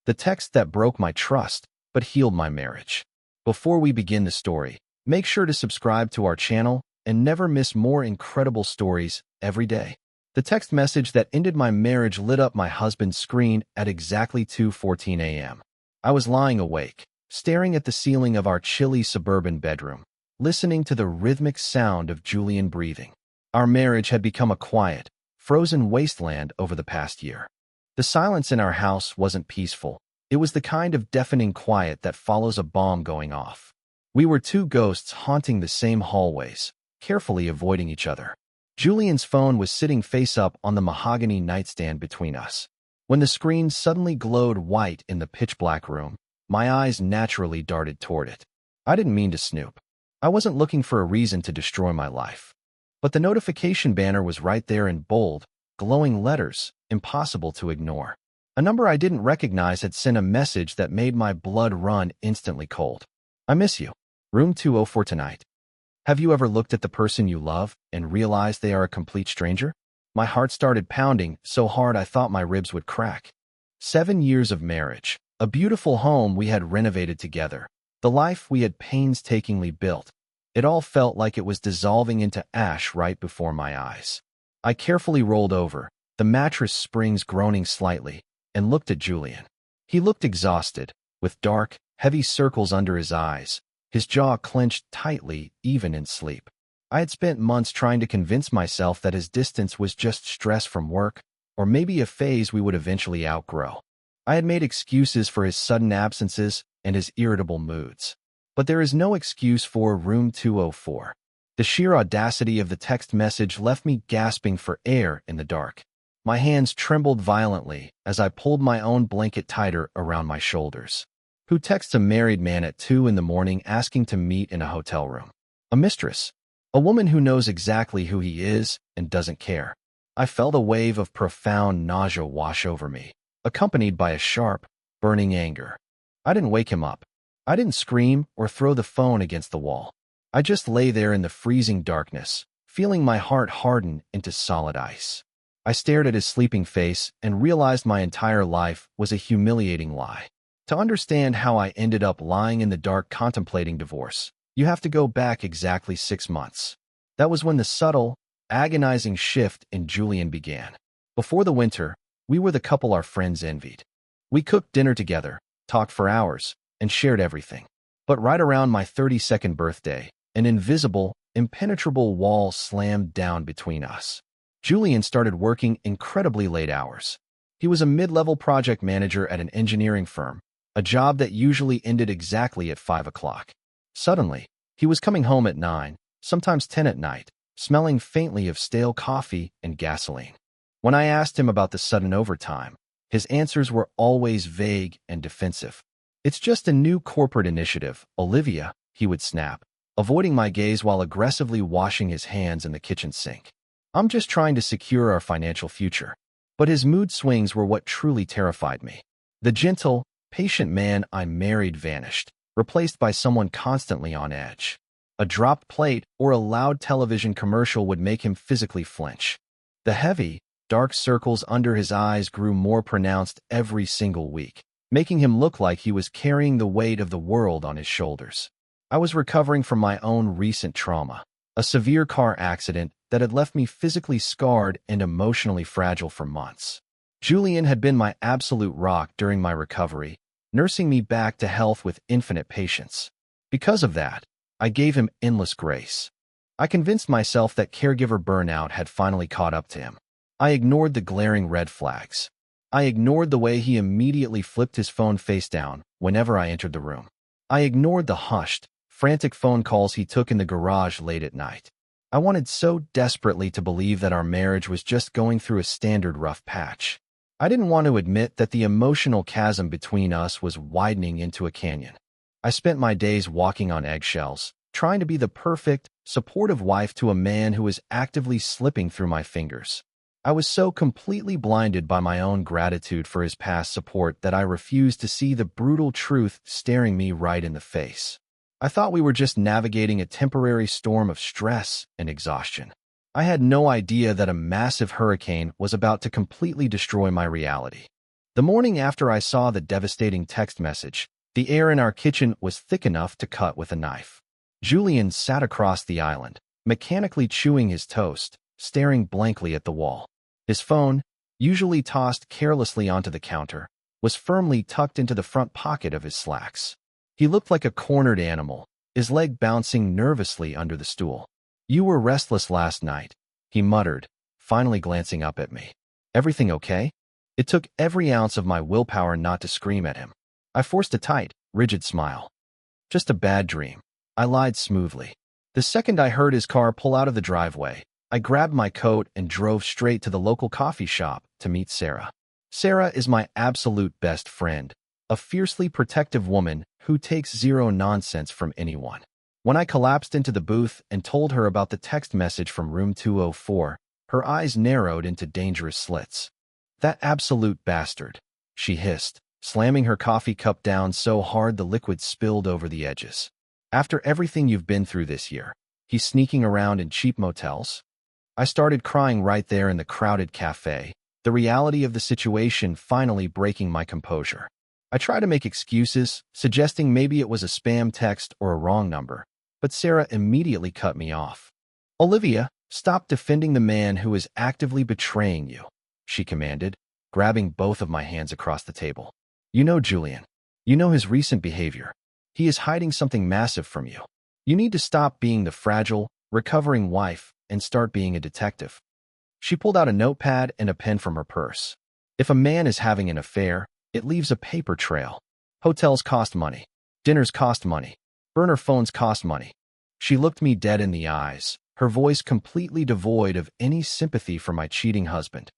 The text that broke my trust, but healed my marriage. Before we begin the story, make sure to subscribe to our channel and never miss more incredible stories every day. The text message that ended my marriage lit up my husband's screen at exactly 2:14 a.m. I was lying awake, staring at the ceiling of our chilly suburban bedroom, listening to the rhythmic sound of Julian breathing. Our marriage had become a quiet, frozen wasteland over the past year. The silence in our house wasn't peaceful. It was the kind of deafening quiet that follows a bomb going off. We were two ghosts haunting the same hallways, carefully avoiding each other. Julian's phone was sitting face up on the mahogany nightstand between us. When the screen suddenly glowed white in the pitch-black room, my eyes naturally darted toward it. I didn't mean to snoop. I wasn't looking for a reason to destroy my life. But the notification banner was right there in bold, glowing letters, impossible to ignore. A number I didn't recognize had sent a message that made my blood run instantly cold. I miss you. Room 204 tonight. Have you ever looked at the person you love and realized they are a complete stranger? My heart started pounding so hard I thought my ribs would crack. 7 years of marriage, a beautiful home we had renovated together, the life we had painstakingly built. It all felt like it was dissolving into ash right before my eyes. I carefully rolled over, the mattress springs groaning slightly, and looked at Julian. He looked exhausted, with dark, heavy circles under his eyes, his jaw clenched tightly even in sleep. I had spent months trying to convince myself that his distance was just stress from work, or maybe a phase we would eventually outgrow. I had made excuses for his sudden absences and his irritable moods. But there is no excuse for room 204. The sheer audacity of the text message left me gasping for air in the dark. My hands trembled violently as I pulled my own blanket tighter around my shoulders. Who texts a married man at 2 in the morning asking to meet in a hotel room? A mistress. A woman who knows exactly who he is and doesn't care. I felt a wave of profound nausea wash over me, accompanied by a sharp, burning anger. I didn't wake him up. I didn't scream or throw the phone against the wall. I just lay there in the freezing darkness, feeling my heart harden into solid ice. I stared at his sleeping face and realized my entire life was a humiliating lie. To understand how I ended up lying in the dark contemplating divorce, you have to go back exactly 6 months. That was when the subtle, agonizing shift in Julian began. Before the winter, we were the couple our friends envied. We cooked dinner together, talked for hours, and shared everything. But right around my 32nd birthday, an invisible, impenetrable wall slammed down between us. Julian started working incredibly late hours. He was a mid-level project manager at an engineering firm, a job that usually ended exactly at 5 o'clock. Suddenly, he was coming home at 9, sometimes 10 at night, smelling faintly of stale coffee and gasoline. When I asked him about the sudden overtime, his answers were always vague and defensive. "It's just a new corporate initiative, Olivia," he would snap, avoiding my gaze while aggressively washing his hands in the kitchen sink. "I'm just trying to secure our financial future." But his mood swings were what truly terrified me. The gentle, patient man I married vanished, replaced by someone constantly on edge. A dropped plate or a loud television commercial would make him physically flinch. The heavy, dark circles under his eyes grew more pronounced every single week, making him look like he was carrying the weight of the world on his shoulders. I was recovering from my own recent trauma, a severe car accident that had left me physically scarred and emotionally fragile for months. Julian had been my absolute rock during my recovery, nursing me back to health with infinite patience. Because of that, I gave him endless grace. I convinced myself that caregiver burnout had finally caught up to him. I ignored the glaring red flags. I ignored the way he immediately flipped his phone face down whenever I entered the room. I ignored the hushed, frantic phone calls he took in the garage late at night. I wanted so desperately to believe that our marriage was just going through a standard rough patch. I didn't want to admit that the emotional chasm between us was widening into a canyon. I spent my days walking on eggshells, trying to be the perfect, supportive wife to a man who was actively slipping through my fingers. I was so completely blinded by my own gratitude for his past support that I refused to see the brutal truth staring me right in the face. I thought we were just navigating a temporary storm of stress and exhaustion. I had no idea that a massive hurricane was about to completely destroy my reality. The morning after I saw the devastating text message, the air in our kitchen was thick enough to cut with a knife. Julian sat across the island, mechanically chewing his toast, staring blankly at the wall. His phone, usually tossed carelessly onto the counter, was firmly tucked into the front pocket of his slacks. He looked like a cornered animal, his leg bouncing nervously under the stool. "You were restless last night," he muttered, finally glancing up at me. "Everything okay?" It took every ounce of my willpower not to scream at him. I forced a tight, rigid smile. "Just a bad dream," I lied smoothly. The second I heard his car pull out of the driveway, I grabbed my coat and drove straight to the local coffee shop to meet Sarah. Sarah is my absolute best friend, a fiercely protective woman who takes zero nonsense from anyone. When I collapsed into the booth and told her about the text message from room 204, her eyes narrowed into dangerous slits. "That absolute bastard," she hissed, slamming her coffee cup down so hard the liquid spilled over the edges. "After everything you've been through this year, he's sneaking around in cheap motels?" I started crying right there in the crowded cafe, the reality of the situation finally breaking my composure. I tried to make excuses, suggesting maybe it was a spam text or a wrong number, but Sarah immediately cut me off. "Olivia, stop defending the man who is actively betraying you," she commanded, grabbing both of my hands across the table. "You know Julian. You know his recent behavior. He is hiding something massive from you. You need to stop being the fragile, recovering wife and start being a detective." She pulled out a notepad and a pen from her purse. "If a man is having an affair, it leaves a paper trail. Hotels cost money. Dinners cost money. Burner phones cost money." She looked me dead in the eyes, her voice completely devoid of any sympathy for my cheating husband.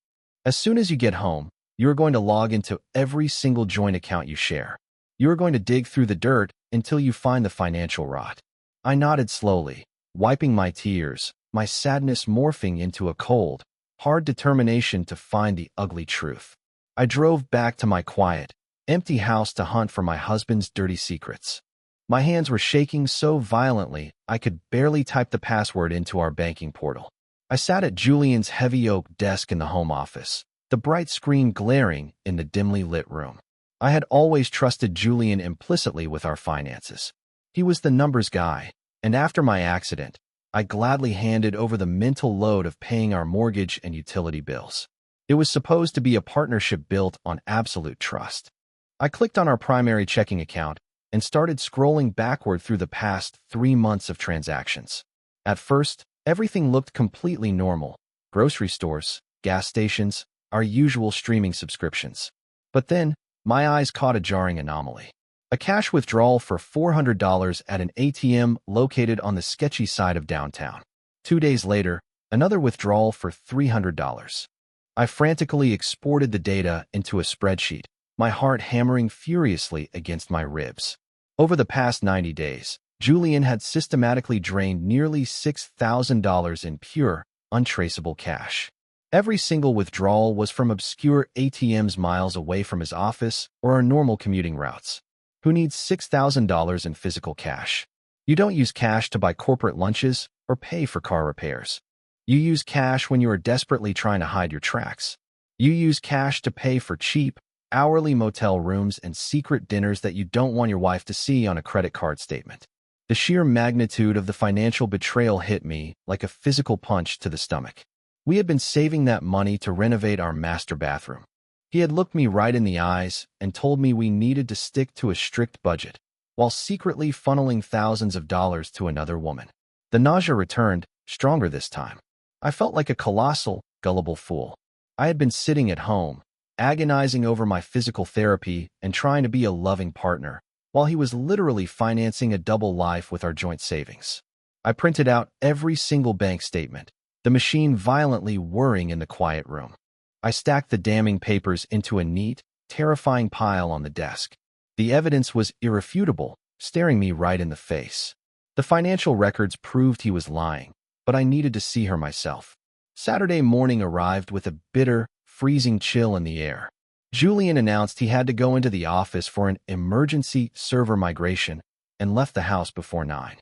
"As soon as you get home, you are going to log into every single joint account you share. You are going to dig through the dirt until you find the financial rot." I nodded slowly, wiping my tears, my sadness morphing into a cold, hard determination to find the ugly truth. I drove back to my quiet, empty house to hunt for my husband's dirty secrets. My hands were shaking so violently I could barely type the password into our banking portal. I sat at Julian's heavy oak desk in the home office, the bright screen glaring in the dimly lit room. I had always trusted Julian implicitly with our finances. He was the numbers guy, and after my accident, I gladly handed over the mental load of paying our mortgage and utility bills. It was supposed to be a partnership built on absolute trust. I clicked on our primary checking account and started scrolling backward through the past 3 months of transactions. At first, everything looked completely normal: grocery stores, gas stations, our usual streaming subscriptions. But then, my eyes caught a jarring anomaly. A cash withdrawal for $400 at an ATM located on the sketchy side of downtown. 2 days later, another withdrawal for $300. I frantically exported the data into a spreadsheet, my heart hammering furiously against my ribs. Over the past 90 days, Julian had systematically drained nearly $6,000 in pure, untraceable cash. Every single withdrawal was from obscure ATMs miles away from his office or our normal commuting routes. Who needs $6,000 in physical cash? You don't use cash to buy corporate lunches or pay for car repairs. You use cash when you are desperately trying to hide your tracks. You use cash to pay for cheap, hourly motel rooms and secret dinners that you don't want your wife to see on a credit card statement. The sheer magnitude of the financial betrayal hit me like a physical punch to the stomach. We had been saving that money to renovate our master bathroom. He had looked me right in the eyes and told me we needed to stick to a strict budget, while secretly funneling thousands of dollars to another woman. The nausea returned, stronger this time. I felt like a colossal, gullible fool. I had been sitting at home, agonizing over my physical therapy and trying to be a loving partner, while he was literally financing a double life with our joint savings. I printed out every single bank statement, the machine violently whirring in the quiet room. I stacked the damning papers into a neat, terrifying pile on the desk. The evidence was irrefutable, staring me right in the face. The financial records proved he was lying, but I needed to see her myself. Saturday morning arrived with a bitter, freezing chill in the air. Julian announced he had to go into the office for an emergency server migration and left the house before 9.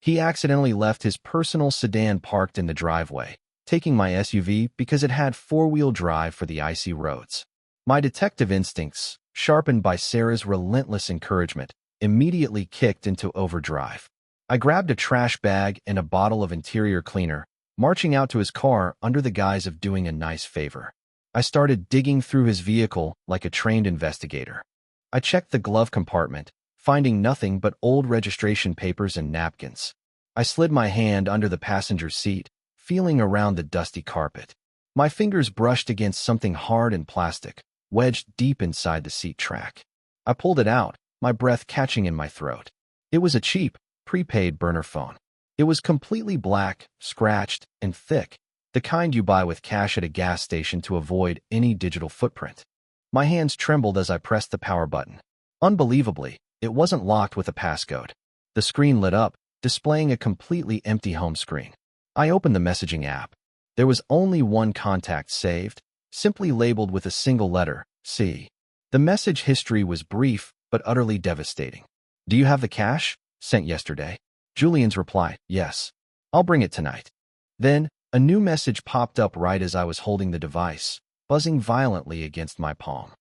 He accidentally left his personal sedan parked in the driveway, taking my SUV because it had 4-wheel drive for the icy roads. My detective instincts, sharpened by Sarah's relentless encouragement, immediately kicked into overdrive. I grabbed a trash bag and a bottle of interior cleaner, marching out to his car under the guise of doing a nice favor. I started digging through his vehicle like a trained investigator. I checked the glove compartment, finding nothing but old registration papers and napkins. I slid my hand under the passenger seat, feeling around the dusty carpet. My fingers brushed against something hard and plastic, wedged deep inside the seat track. I pulled it out, my breath catching in my throat. It was a cheap, prepaid burner phone. It was completely black, scratched, and thick, the kind you buy with cash at a gas station to avoid any digital footprint. My hands trembled as I pressed the power button. Unbelievably, it wasn't locked with a passcode. The screen lit up, displaying a completely empty home screen. I opened the messaging app. There was only one contact saved, simply labeled with a single letter, C. The message history was brief, but utterly devastating. "Do you have the cash? Sent yesterday." Julian's reply, "Yes. I'll bring it tonight." Then, a new message popped up right as I was holding the device, buzzing violently against my palm.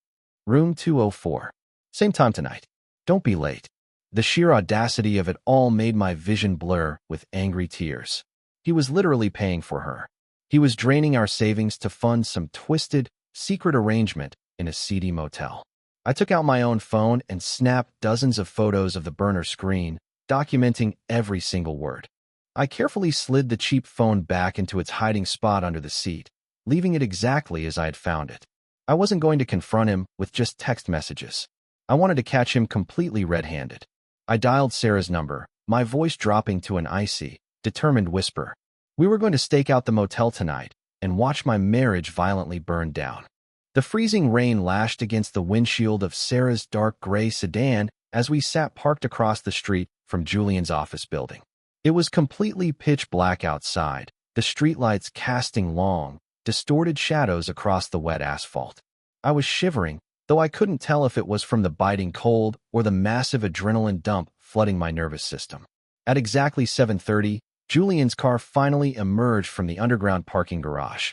"Room 204. Same time tonight. Don't be late." The sheer audacity of it all made my vision blur with angry tears. He was literally paying for her. He was draining our savings to fund some twisted, secret arrangement in a seedy motel. I took out my own phone and snapped dozens of photos of the burner screen, documenting every single word. I carefully slid the cheap phone back into its hiding spot under the seat, leaving it exactly as I had found it. I wasn't going to confront him with just text messages. I wanted to catch him completely red-handed. I dialed Sarah's number, my voice dropping to an icy, determined whisper. We were going to stake out the motel tonight and watch my marriage violently burn down. The freezing rain lashed against the windshield of Sarah's dark gray sedan as we sat parked across the street from Julian's office building. It was completely pitch black outside, the streetlights casting long, distorted shadows across the wet asphalt. I was shivering, though I couldn't tell if it was from the biting cold or the massive adrenaline dump flooding my nervous system. At exactly 7:30, Julian's car finally emerged from the underground parking garage.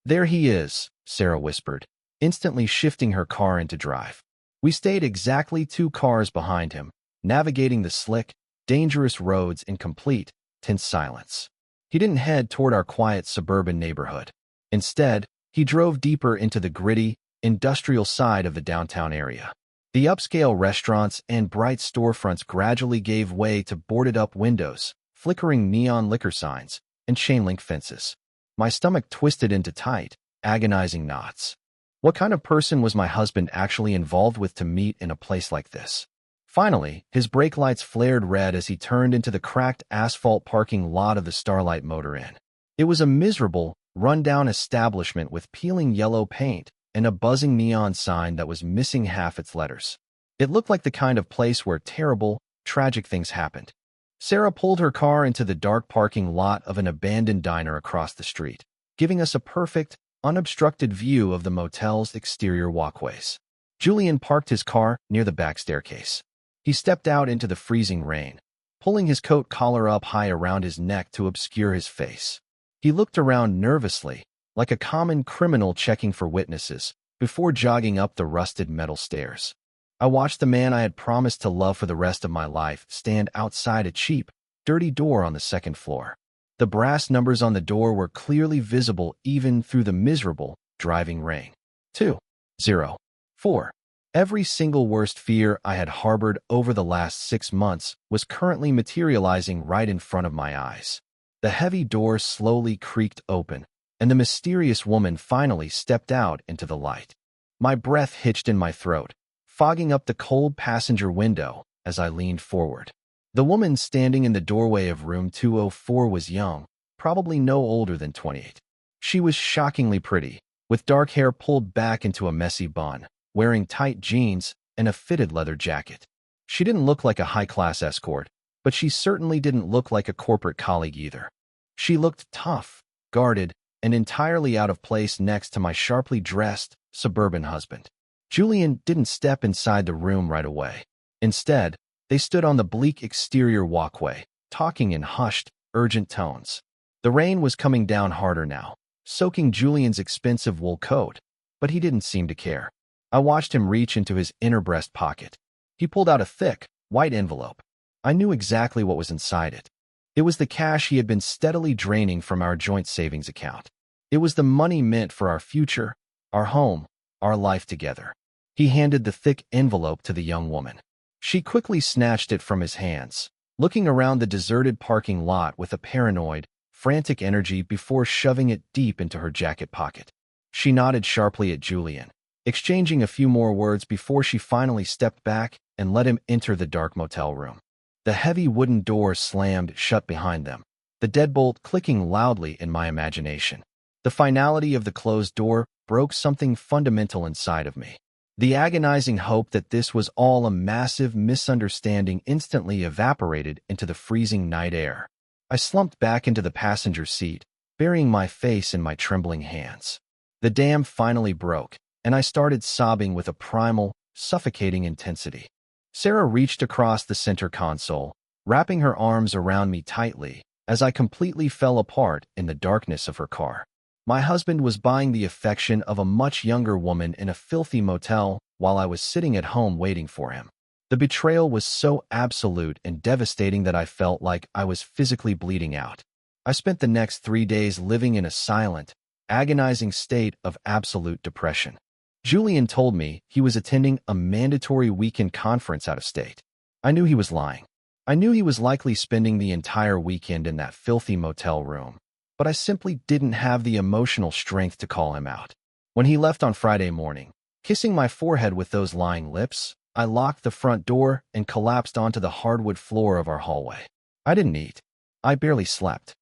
"There he is," Sarah whispered, instantly shifting her car into drive. We stayed exactly 2 cars behind him, navigating the slick, dangerous roads in complete, tense silence. He didn't head toward our quiet suburban neighborhood. Instead, he drove deeper into the gritty, industrial side of the downtown area. The upscale restaurants and bright storefronts gradually gave way to boarded-up windows, flickering neon liquor signs, and chain-link fences. My stomach twisted into tight, agonizing knots. What kind of person was my husband actually involved with to meet in a place like this? Finally, his brake lights flared red as he turned into the cracked asphalt parking lot of the Starlight Motor Inn. It was a miserable, run-down establishment with peeling yellow paint and a buzzing neon sign that was missing half its letters. It looked like the kind of place where terrible, tragic things happened. Sarah pulled her car into the dark parking lot of an abandoned diner across the street, giving us a perfect, unobstructed view of the motel's exterior walkways. Julian parked his car near the back staircase. He stepped out into the freezing rain, pulling his coat collar up high around his neck to obscure his face. He looked around nervously, like a common criminal checking for witnesses, before jogging up the rusted metal stairs. I watched the man I had promised to love for the rest of my life stand outside a cheap, dirty door on the second floor. The brass numbers on the door were clearly visible even through the miserable, driving rain. 204. Every single worst fear I had harbored over the last 6 months was currently materializing right in front of my eyes. The heavy door slowly creaked open, and the mysterious woman finally stepped out into the light. My breath hitched in my throat, fogging up the cold passenger window as I leaned forward. The woman standing in the doorway of room 204 was young, probably no older than 28. She was shockingly pretty, with dark hair pulled back into a messy bun, wearing tight jeans and a fitted leather jacket. She didn't look like a high-class escort, but she certainly didn't look like a corporate colleague either. She looked tough, guarded, and entirely out of place next to my sharply dressed, suburban husband. Julian didn't step inside the room right away. Instead, they stood on the bleak exterior walkway, talking in hushed, urgent tones. The rain was coming down harder now, soaking Julian's expensive wool coat, but he didn't seem to care. I watched him reach into his inner breast pocket. He pulled out a thick, white envelope. I knew exactly what was inside it. It was the cash he had been steadily draining from our joint savings account. It was the money meant for our future, our home, our life together. He handed the thick envelope to the young woman. She quickly snatched it from his hands, looking around the deserted parking lot with a paranoid, frantic energy before shoving it deep into her jacket pocket. She nodded sharply at Julian, exchanging a few more words before she finally stepped back and let him enter the dark motel room. The heavy wooden door slammed shut behind them, the deadbolt clicking loudly in my imagination. The finality of the closed door broke something fundamental inside of me. The agonizing hope that this was all a massive misunderstanding instantly evaporated into the freezing night air. I slumped back into the passenger seat, burying my face in my trembling hands. The dam finally broke, and I started sobbing with a primal, suffocating intensity. Sarah reached across the center console, wrapping her arms around me tightly, as I completely fell apart in the darkness of her car. My husband was buying the affection of a much younger woman in a filthy motel while I was sitting at home waiting for him. The betrayal was so absolute and devastating that I felt like I was physically bleeding out. I spent the next 3 days living in a silent, agonizing state of absolute depression. Julian told me he was attending a mandatory weekend conference out of state. I knew he was lying. I knew he was likely spending the entire weekend in that filthy motel room, but I simply didn't have the emotional strength to call him out. When he left on Friday morning, kissing my forehead with those lying lips, I locked the front door and collapsed onto the hardwood floor of our hallway. I didn't eat. I barely slept.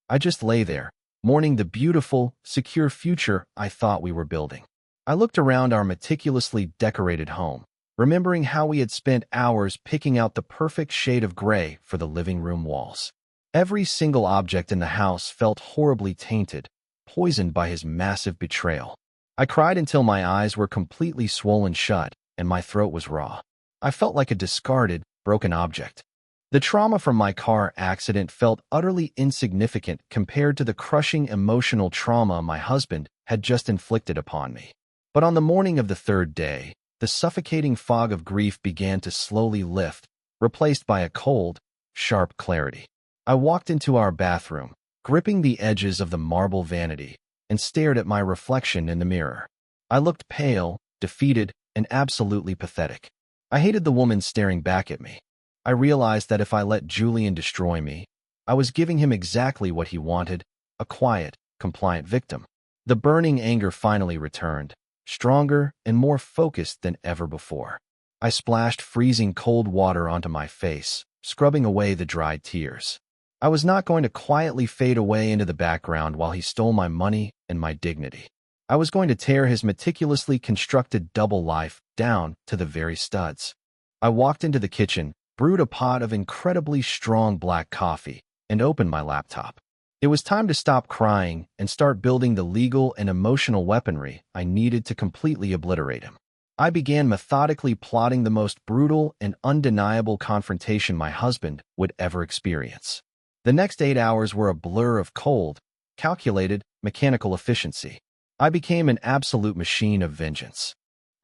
I just lay there, mourning the beautiful, secure future I thought we were building. I looked around our meticulously decorated home, remembering how we had spent hours picking out the perfect shade of gray for the living room walls. Every single object in the house felt horribly tainted, poisoned by his massive betrayal. I cried until my eyes were completely swollen shut and my throat was raw. I felt like a discarded, broken object. The trauma from my car accident felt utterly insignificant compared to the crushing emotional trauma my husband had just inflicted upon me. But on the morning of the third day, the suffocating fog of grief began to slowly lift, replaced by a cold, sharp clarity. I walked into our bathroom, gripping the edges of the marble vanity, and stared at my reflection in the mirror. I looked pale, defeated, and absolutely pathetic. I hated the woman staring back at me. I realized that if I let Julian destroy me, I was giving him exactly what he wanted, a quiet, compliant victim. The burning anger finally returned, stronger and more focused than ever before. I splashed freezing cold water onto my face, scrubbing away the dried tears. I was not going to quietly fade away into the background while he stole my money and my dignity. I was going to tear his meticulously constructed double life down to the very studs. I walked into the kitchen, brewed a pot of incredibly strong black coffee, and opened my laptop. It was time to stop crying and start building the legal and emotional weaponry I needed to completely obliterate him. I began methodically plotting the most brutal and undeniable confrontation my husband would ever experience. The next 8 hours were a blur of cold, calculated, mechanical efficiency. I became an absolute machine of vengeance.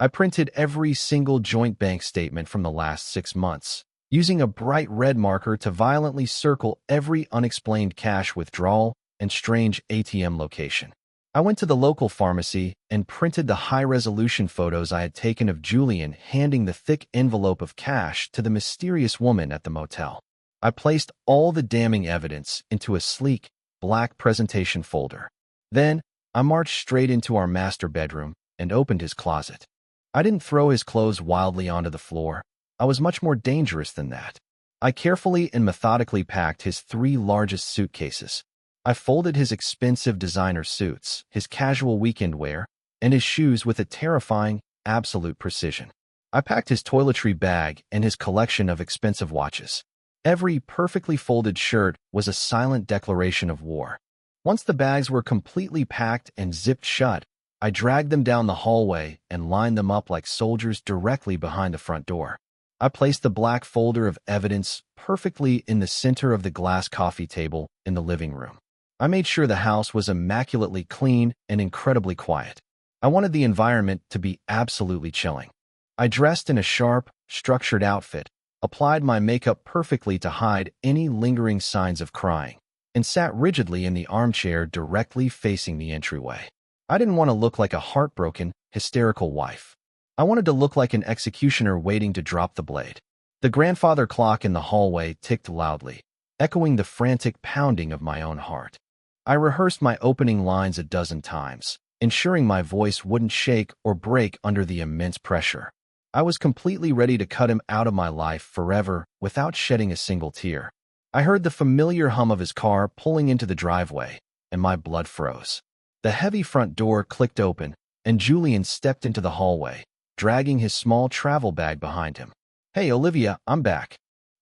I printed every single joint bank statement from the last 6 months, using a bright red marker to violently circle every unexplained cash withdrawal and strange ATM location. I went to the local pharmacy and printed the high-resolution photos I had taken of Julian handing the thick envelope of cash to the mysterious woman at the motel. I placed all the damning evidence into a sleek, black presentation folder. Then, I marched straight into our master bedroom and opened his closet. I didn't throw his clothes wildly onto the floor. I was much more dangerous than that. I carefully and methodically packed his 3 largest suitcases. I folded his expensive designer suits, his casual weekend wear, and his shoes with a terrifying, absolute precision. I packed his toiletry bag and his collection of expensive watches. Every perfectly folded shirt was a silent declaration of war. Once the bags were completely packed and zipped shut, I dragged them down the hallway and lined them up like soldiers directly behind the front door. I placed the black folder of evidence perfectly in the center of the glass coffee table in the living room. I made sure the house was immaculately clean and incredibly quiet. I wanted the environment to be absolutely chilling. I dressed in a sharp, structured outfit, applied my makeup perfectly to hide any lingering signs of crying, and sat rigidly in the armchair directly facing the entryway. I didn't want to look like a heartbroken, hysterical wife. I wanted to look like an executioner waiting to drop the blade. The grandfather clock in the hallway ticked loudly, echoing the frantic pounding of my own heart. I rehearsed my opening lines a dozen times, ensuring my voice wouldn't shake or break under the immense pressure. I was completely ready to cut him out of my life forever without shedding a single tear. I heard the familiar hum of his car pulling into the driveway, and my blood froze. The heavy front door clicked open, and Julian stepped into the hallway, dragging his small travel bag behind him. "Hey, Olivia, I'm back,"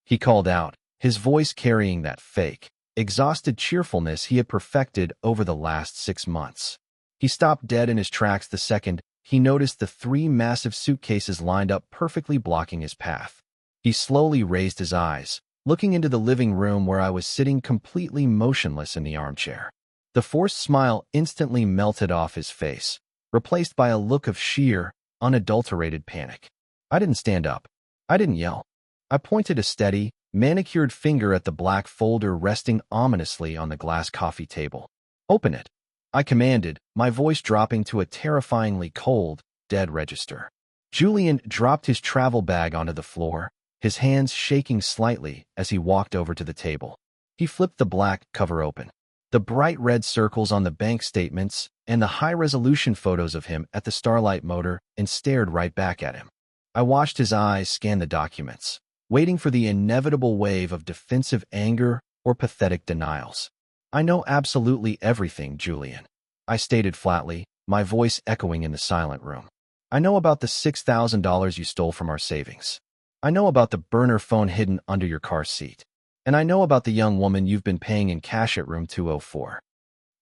he called out, his voice carrying that fake, exhausted cheerfulness he had perfected over the last 6 months. He stopped dead in his tracks the second he noticed the 3 massive suitcases lined up perfectly blocking his path. He slowly raised his eyes, looking into the living room where I was sitting completely motionless in the armchair. The forced smile instantly melted off his face, replaced by a look of sheer, unadulterated panic. I didn't stand up. I didn't yell. I pointed a steady, manicured finger at the black folder resting ominously on the glass coffee table. "Open it," I commanded, my voice dropping to a terrifyingly cold, dead register. Julian dropped his travel bag onto the floor, his hands shaking slightly as he walked over to the table. He flipped the black cover open. The bright red circles on the bank statements and the high-resolution photos of him at the Starlight Motor, and stared right back at him. I watched his eyes scan the documents, waiting for the inevitable wave of defensive anger or pathetic denials. "I know absolutely everything, Julian," I stated flatly, my voice echoing in the silent room. "I know about the $6,000 you stole from our savings. I know about the burner phone hidden under your car seat. And I know about the young woman you've been paying in cash at room 204.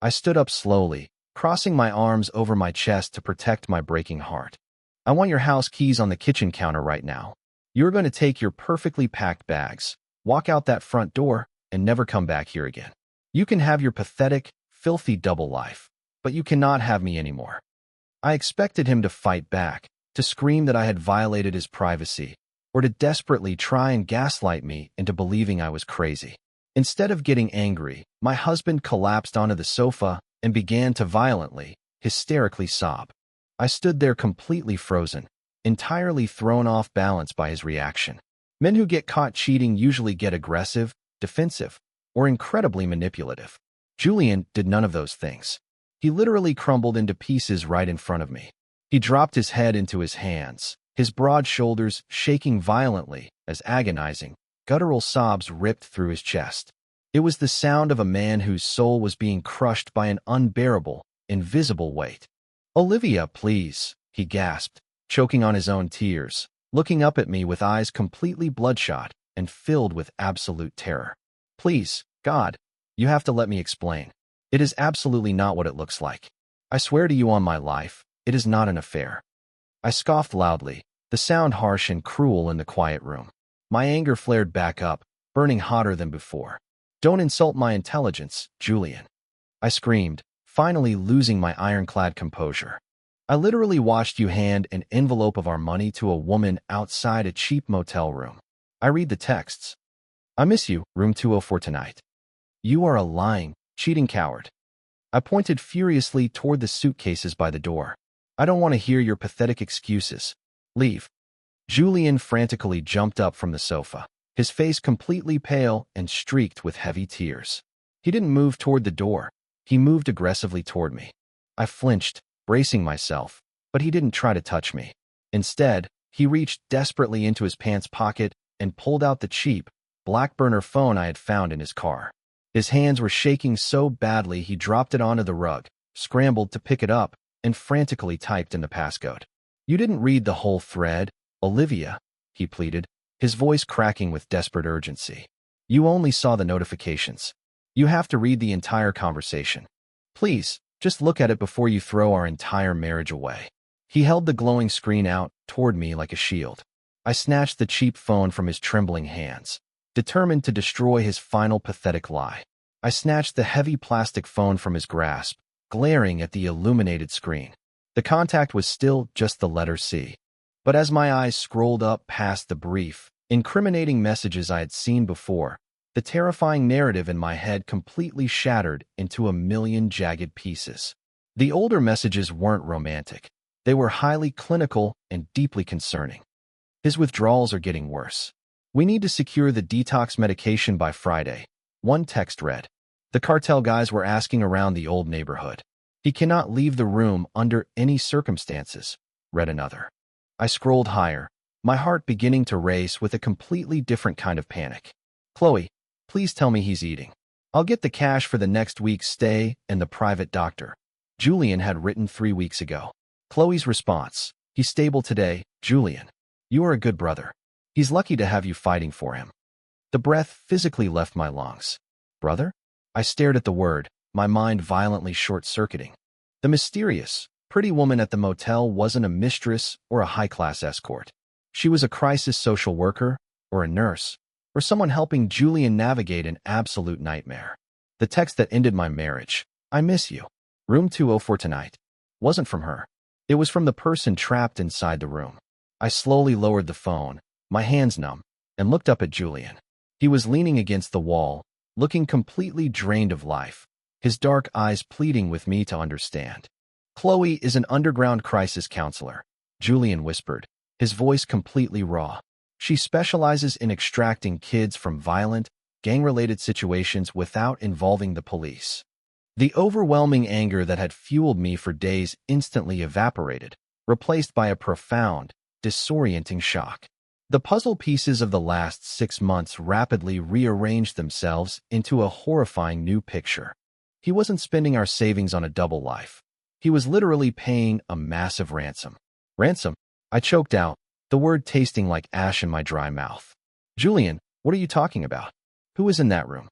I stood up slowly, crossing my arms over my chest to protect my breaking heart. "I want your house keys on the kitchen counter right now. You're going to take your perfectly packed bags, walk out that front door, and never come back here again. You can have your pathetic, filthy double life, but you cannot have me anymore." I expected him to fight back, to scream that I had violated his privacy, or to desperately try and gaslight me into believing I was crazy. Instead of getting angry, my husband collapsed onto the sofa and began to violently, hysterically sob. I stood there completely frozen, entirely thrown off balance by his reaction. Men who get caught cheating usually get aggressive, defensive, or incredibly manipulative. Julian did none of those things. He literally crumbled into pieces right in front of me. He dropped his head into his hands, his broad shoulders shaking violently as agonizing, guttural sobs ripped through his chest. It was the sound of a man whose soul was being crushed by an unbearable, invisible weight. "Olivia, please," he gasped, choking on his own tears, looking up at me with eyes completely bloodshot and filled with absolute terror. "Please, God, you have to let me explain. It is absolutely not what it looks like. I swear to you on my life, it is not an affair." I scoffed loudly, the sound harsh and cruel in the quiet room. My anger flared back up, burning hotter than before. "Don't insult my intelligence, Julian," I screamed, finally losing my ironclad composure. "I literally watched you hand an envelope of our money to a woman outside a cheap motel room. I read the texts. 'I miss you, room 204 tonight.' You are a lying, cheating coward." I pointed furiously toward the suitcases by the door. "I don't want to hear your pathetic excuses. Leave." Julian frantically jumped up from the sofa, his face completely pale and streaked with heavy tears. He didn't move toward the door. He moved aggressively toward me. I flinched, bracing myself, but he didn't try to touch me. Instead, he reached desperately into his pants pocket and pulled out the cheap, black burner phone I had found in his car. His hands were shaking so badly he dropped it onto the rug, scrambled to pick it up, and frantically typed in the passcode. "You didn't read the whole thread, Olivia," he pleaded, his voice cracking with desperate urgency. "You only saw the notifications. You have to read the entire conversation. Please, just look at it before you throw our entire marriage away." He held the glowing screen out toward me like a shield. I snatched the cheap phone from his trembling hands, determined to destroy his final pathetic lie. I snatched the heavy plastic phone from his grasp, glaring at the illuminated screen. The contact was still just the letter C. But as my eyes scrolled up past the brief, incriminating messages I had seen before, the terrifying narrative in my head completely shattered into a million jagged pieces. The older messages weren't romantic. They were highly clinical and deeply concerning. His withdrawals are getting worse. We need to secure the detox medication by Friday. One text read. The cartel guys were asking around the old neighborhood. He cannot leave the room under any circumstances, read another. I scrolled higher, my heart beginning to race with a completely different kind of panic. Chloe, please tell me he's eating. I'll get the cash for the next week's stay and the private doctor. Julian had written 3 weeks ago. Chloe's response. He's stable today, Julian. You are a good brother. He's lucky to have you fighting for him. The breath physically left my lungs. Brother? I stared at the word, my mind violently short-circuiting. The mysterious, pretty woman at the motel wasn't a mistress or a high-class escort. She was a crisis social worker, or a nurse, or someone helping Julian navigate an absolute nightmare. The text that ended my marriage, I miss you. Room 204 tonight, wasn't from her. It was from the person trapped inside the room. I slowly lowered the phone, my hands numb, and looked up at Julian. He was leaning against the wall, looking completely drained of life, his dark eyes pleading with me to understand. Chloe is an underground crisis counselor, Julian whispered, his voice completely raw. She specializes in extracting kids from violent, gang-related situations without involving the police. The overwhelming anger that had fueled me for days instantly evaporated, replaced by a profound, disorienting shock. The puzzle pieces of the last 6 months rapidly rearranged themselves into a horrifying new picture. He wasn't spending our savings on a double life. He was literally paying a massive ransom. Ransom? I choked out, the word tasting like ash in my dry mouth. Julian, what are you talking about? Who is in that room?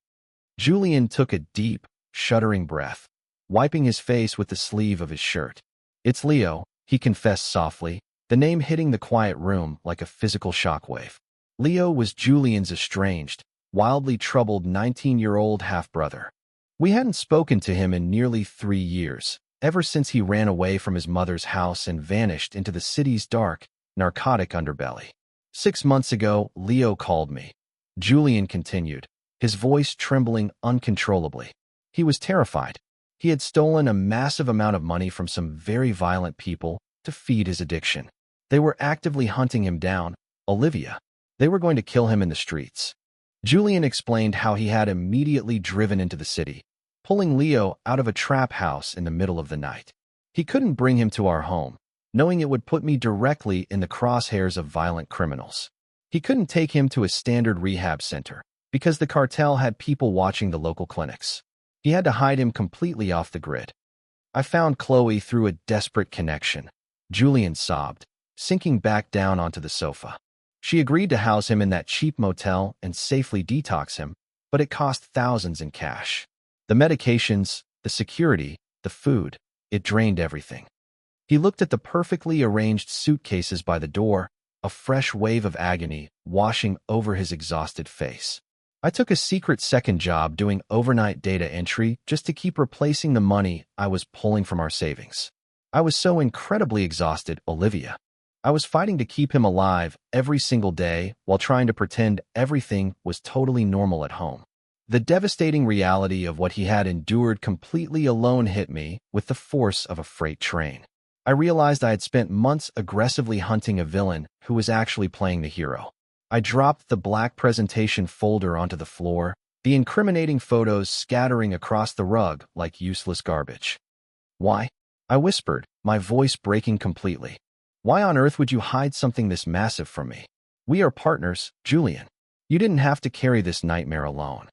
Julian took a deep, shuddering breath, wiping his face with the sleeve of his shirt. It's Leo, he confessed softly, the name hitting the quiet room like a physical shockwave. Leo was Julian's estranged, wildly troubled 19-year-old half-brother. We hadn't spoken to him in nearly 3 years, ever since he ran away from his mother's house and vanished into the city's dark, narcotic underbelly. 6 months ago, Leo called me. Julian continued, his voice trembling uncontrollably. He was terrified. He had stolen a massive amount of money from some very violent people to feed his addiction. They were actively hunting him down, Olivia. They were going to kill him in the streets. Julian explained how he had immediately driven into the city, pulling Leo out of a trap house in the middle of the night. He couldn't bring him to our home, knowing it would put me directly in the crosshairs of violent criminals. He couldn't take him to a standard rehab center, because the cartel had people watching the local clinics. He had to hide him completely off the grid. I found Chloe through a desperate connection. Julian sobbed, sinking back down onto the sofa. She agreed to house him in that cheap motel and safely detox him, but it cost thousands in cash. The medications, the security, the food, it drained everything. He looked at the perfectly arranged suitcases by the door, a fresh wave of agony washing over his exhausted face. I took a secret second job doing overnight data entry just to keep replacing the money I was pulling from our savings. I was so incredibly exhausted, Olivia. I was fighting to keep him alive every single day while trying to pretend everything was totally normal at home. The devastating reality of what he had endured completely alone hit me with the force of a freight train. I realized I had spent months aggressively hunting a villain who was actually playing the hero. I dropped the black presentation folder onto the floor, the incriminating photos scattering across the rug like useless garbage. Why? I whispered, my voice breaking completely. Why on earth would you hide something this massive from me? We are partners, Julian. You didn't have to carry this nightmare alone.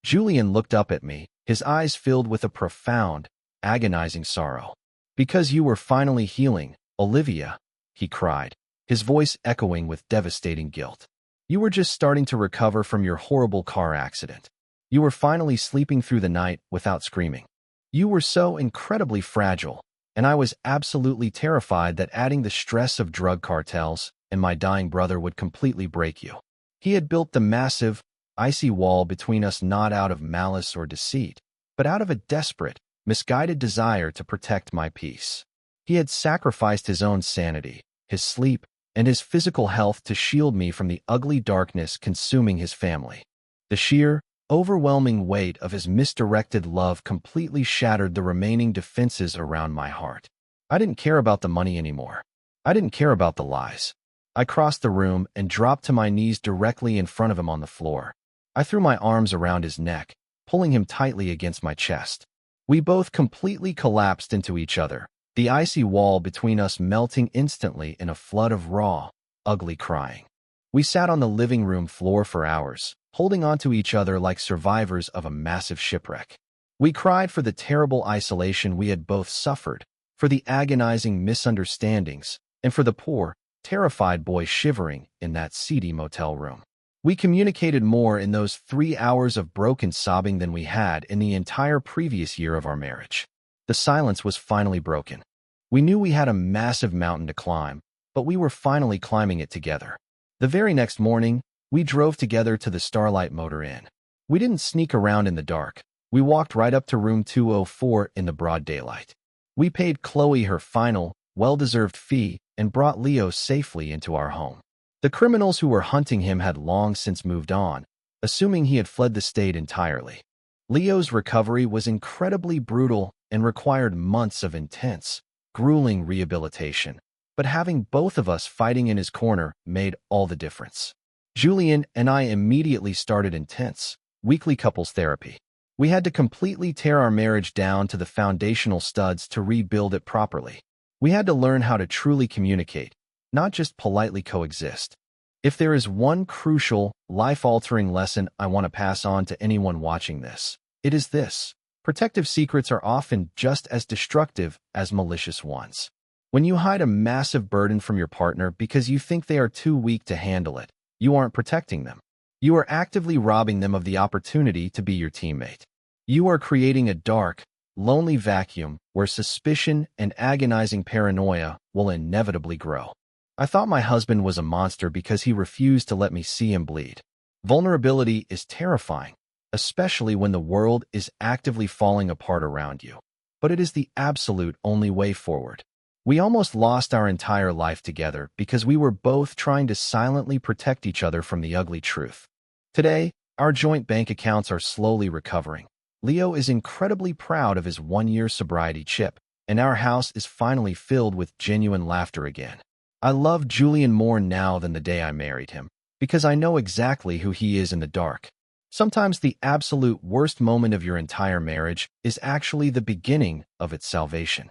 Julian looked up at me, his eyes filled with a profound, agonizing sorrow. Because you were finally healing, Olivia, he cried, his voice echoing with devastating guilt. You were just starting to recover from your horrible car accident. You were finally sleeping through the night without screaming. You were so incredibly fragile, and I was absolutely terrified that adding the stress of drug cartels and my dying brother would completely break you. He had built the massive, icy wall between us not out of malice or deceit, but out of a desperate, misguided desire to protect my peace. He had sacrificed his own sanity, his sleep, and his physical health to shield me from the ugly darkness consuming his family. The sheer, overwhelming weight of his misdirected love completely shattered the remaining defenses around my heart. I didn't care about the money anymore. I didn't care about the lies. I crossed the room and dropped to my knees directly in front of him on the floor. I threw my arms around his neck, pulling him tightly against my chest. We both completely collapsed into each other, the icy wall between us melting instantly in a flood of raw, ugly crying. We sat on the living room floor for hours, holding onto each other like survivors of a massive shipwreck. We cried for the terrible isolation we had both suffered, for the agonizing misunderstandings, and for the poor, terrified boy shivering in that seedy motel room. We communicated more in those 3 hours of broken sobbing than we had in the entire previous year of our marriage. The silence was finally broken. We knew we had a massive mountain to climb, but we were finally climbing it together. The very next morning, we drove together to the Starlight Motor Inn. We didn't sneak around in the dark. We walked right up to room 204 in the broad daylight. We paid Chloe her final, well-deserved fee and brought Leo safely into our home. The criminals who were hunting him had long since moved on, assuming he had fled the state entirely. Leo's recovery was incredibly brutal and required months of intense, grueling rehabilitation, but having both of us fighting in his corner made all the difference. Julian and I immediately started intense, weekly couples therapy. We had to completely tear our marriage down to the foundational studs to rebuild it properly. We had to learn how to truly communicate, not just politely coexist. If there is one crucial, life-altering lesson I want to pass on to anyone watching this, it is this. Protective secrets are often just as destructive as malicious ones. When you hide a massive burden from your partner because you think they are too weak to handle it, you aren't protecting them. You are actively robbing them of the opportunity to be your teammate. You are creating a dark, lonely vacuum where suspicion and agonizing paranoia will inevitably grow. I thought my husband was a monster because he refused to let me see him bleed. Vulnerability is terrifying, especially when the world is actively falling apart around you. But it is the absolute only way forward. We almost lost our entire life together because we were both trying to silently protect each other from the ugly truth. Today, our joint bank accounts are slowly recovering. Leo is incredibly proud of his 1-year sobriety chip, and our house is finally filled with genuine laughter again. I love Julian more now than the day I married him, because I know exactly who he is in the dark. Sometimes the absolute worst moment of your entire marriage is actually the beginning of its salvation.